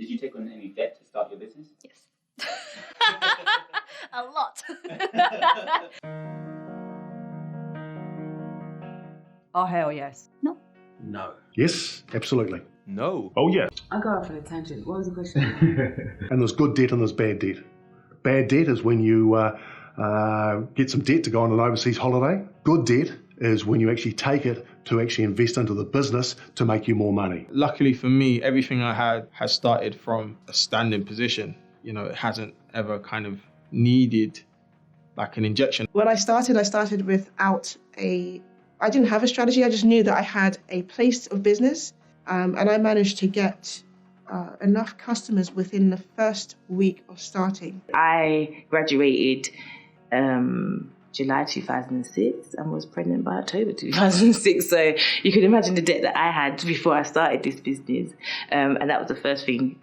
Did you take on any debt to start your business? Yes. A lot. Oh, hell yes. No. No. Yes, absolutely. No. Oh, yeah. I'll go off on a tangent. What was the question? And there's good debt and there's bad debt. Bad debt is when you get some debt to go on an overseas holiday. Good debt is when you actually take it to actually invest into the business to make you more money. Luckily for me, everything I had has started from a standing position. You know, it hasn't ever kind of needed like an injection. When I started without I didn't have a strategy. I just knew that I had a place of business, and I managed to get enough customers within the first week of starting. I graduated July 2006 and was pregnant by October 2006. So you can imagine the debt that I had before I started this business. And that was the first thing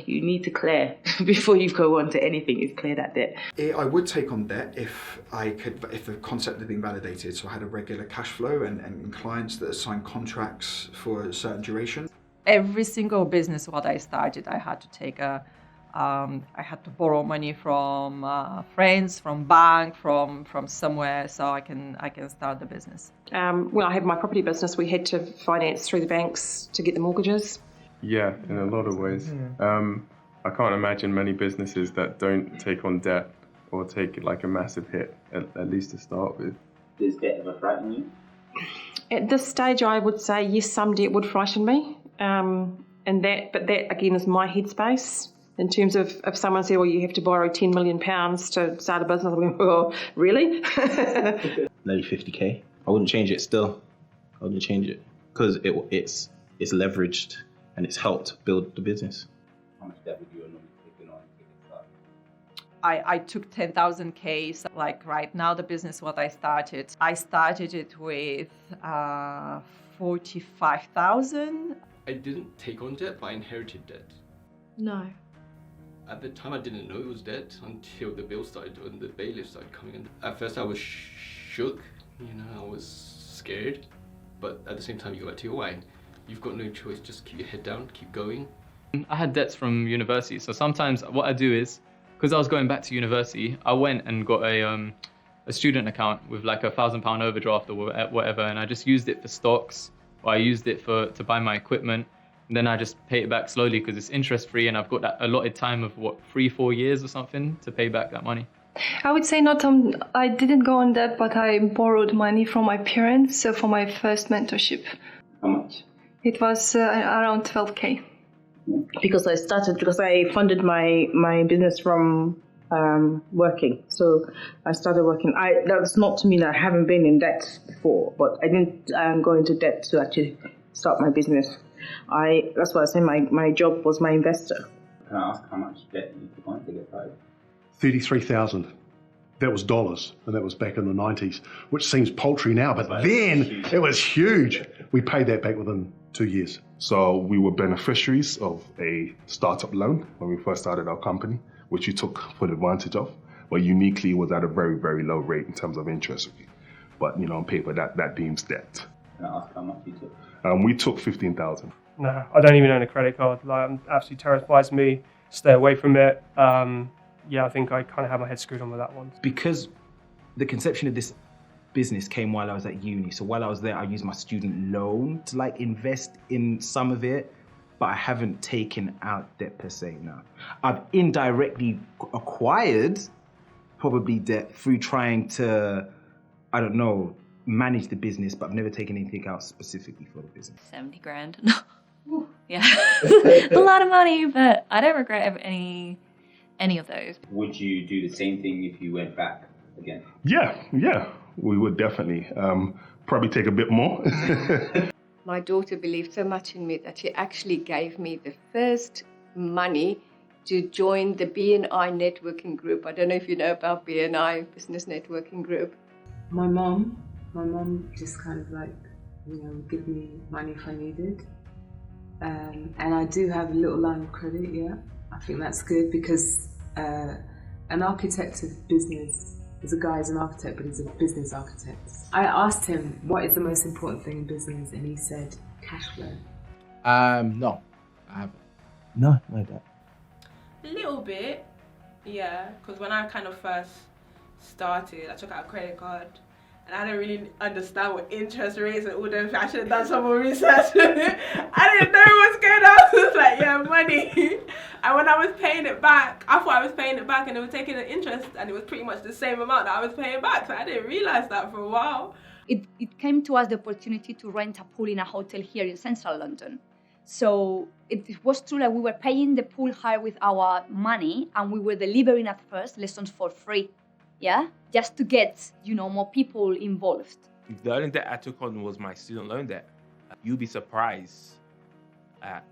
you need to clear before you go on to anything is clear that debt. I would take on debt if the concept had been validated. So I had a regular cash flow and clients that signed contracts for a certain duration. Every single business what I started, I had to take I had to borrow money from friends, from bank, from somewhere, so I can start the business. When I had my property business, we had to finance through the banks to get the mortgages. Yeah, in a lot of ways. I can't imagine many businesses that don't take on debt or take like a massive hit, at least to start with. Does debt ever frighten you? At this stage, I would say yes, some debt would frighten me, but that again is my headspace. In terms of if someone said, well, you have to borrow £10 million to start a business, I'm going, well, really? Nearly 50k. I wouldn't change it still. I wouldn't change it because it's leveraged and it's helped build the business. How much debt would you normally take on to get started? I took 10,000 Ks. Like right now, the business what I started it with 45,000. I didn't take on debt, but I inherited debt. No. At the time, I didn't know it was debt until the bill started and the bailiff started coming in. At first, I was shook, I was scared, but at the same time, you go back to your why. You've got no choice, just keep your head down, keep going. I had debts from university, so sometimes what I do is, because I was going back to university, I went and got a student account with like £1,000 overdraft or whatever, and I just used it for stocks, or I used it to buy my equipment. And then I just pay it back slowly because it's interest free, and I've got that allotted time of 3-4 years or something to pay back that money. I would say I didn't go on that, but I borrowed money from my parents for my first mentorship. How much? It was around 12k. Because I funded my business from working. So I started working. That's not to mean I haven't been in debt before, but I didn't go into debt to actually start my business. That's why I say my job was my investor. Can I ask how much debt you took on to get started? 33,000. That was dollars, and that was back in the 90s, which seems paltry now, but then it was huge. We paid that back within 2 years. So we were beneficiaries of a startup loan when we first started our company, which we took full advantage of, but uniquely was at a very, very low rate in terms of interest rate. But on paper, that deems debt. Can I ask how much you took? We took 15,000. No, I don't even own a credit card. I'm absolutely terrifies me. Stay away from it. Yeah, I think I kind of have my head screwed on with that one. Because the conception of this business came while I was at uni. So while I was there, I used my student loan to invest in some of it, but I haven't taken out debt per se now. I've indirectly acquired probably debt through trying to, manage the business, but I've never taken anything out specifically for the business. 70 grand. No. Yeah. A lot of money, but I don't regret any of those. Would you do the same thing if you went back again? Yeah, we would definitely. Probably take a bit more. My daughter believed so much in me that she actually gave me the first money to join the BNI networking group. I don't know if you know about BNI, Business Networking Group. My mom just kind of would give me money if I needed. And I do have a little line of credit, yeah. I think that's good because an architect of business is a guy who's an architect, but he's a business architect. I asked him, what is the most important thing in business? And he said, cash flow. No, I haven't. No debt. A little bit, yeah. Because when I kind of first started, I took out a credit card, and I didn't really understand what interest rates and all them. I should have done some more research. I didn't know what's going on. I was like, yeah, money. And when I was paying it back, I thought I was paying it back, and they were taking the interest, and it was pretty much the same amount that I was paying back. So I didn't realize that for a while. It came to us the opportunity to rent a pool in a hotel here in central London. So it was true that we were paying the pool hire with our money, and we were delivering at first lessons for free, yeah, just to get more people involved. The only debt I took on was my student loan debt. You'll be surprised at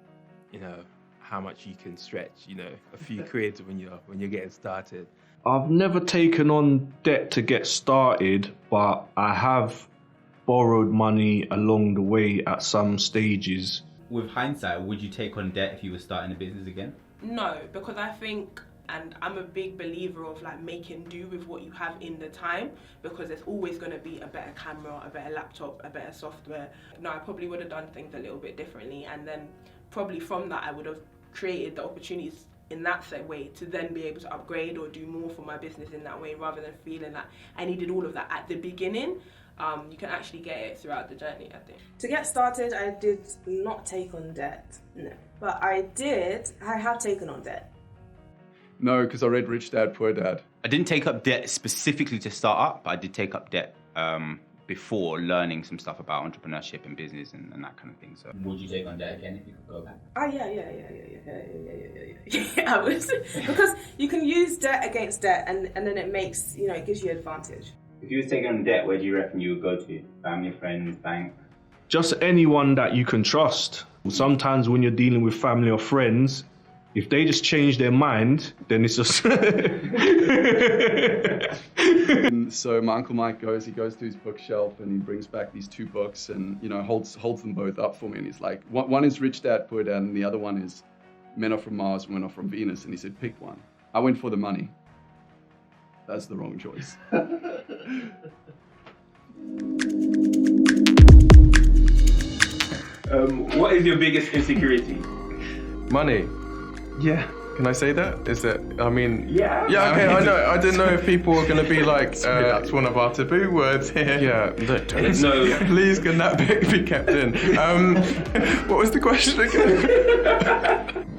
how much you can stretch. A few quid when you're getting started. I've never taken on debt to get started, but I have borrowed money along the way at some stages. With hindsight, would you take on debt if you were starting a business again? No, because I think, and I'm a big believer of like making do with what you have in the time, because there's always going to be a better camera, a better laptop, a better software. No, I probably would have done things a little bit differently, and then probably from that I would have created the opportunities in that way to then be able to upgrade or do more for my business in that way, rather than feeling that I needed all of that at the beginning. You can actually get it throughout the journey, I think. To get started, I did not take on debt, no. But I have taken on debt. No, because I read Rich Dad, Poor Dad. I didn't take up debt specifically to start up, but I did take up debt before learning some stuff about entrepreneurship and business and that kind of thing. So would you take on debt again if you could go back? Yeah, I would. Because you can use debt against debt, and then it makes, it gives you advantage. If you were taking on debt, where do you reckon you would go to? Family, friends, bank? Just anyone that you can trust. Sometimes when you're dealing with family or friends, if they just change their mind, then it's just... So my Uncle Mike goes to his bookshelf and he brings back these two books and, holds them both up for me. And he's like, one is Rich Dad, Poor Dad, and the other one is Men Are From Mars, Women Are From Venus. And he said, pick one. I went for the money. That's the wrong choice. What is your biggest insecurity? Money. Yeah. Can I say that? Is it? I mean. Yeah. Yeah. Okay. I know. I didn't know if people were going to be like, that's one of our taboo words here. Yeah. No. Please, can that bit be kept in? What was the question again?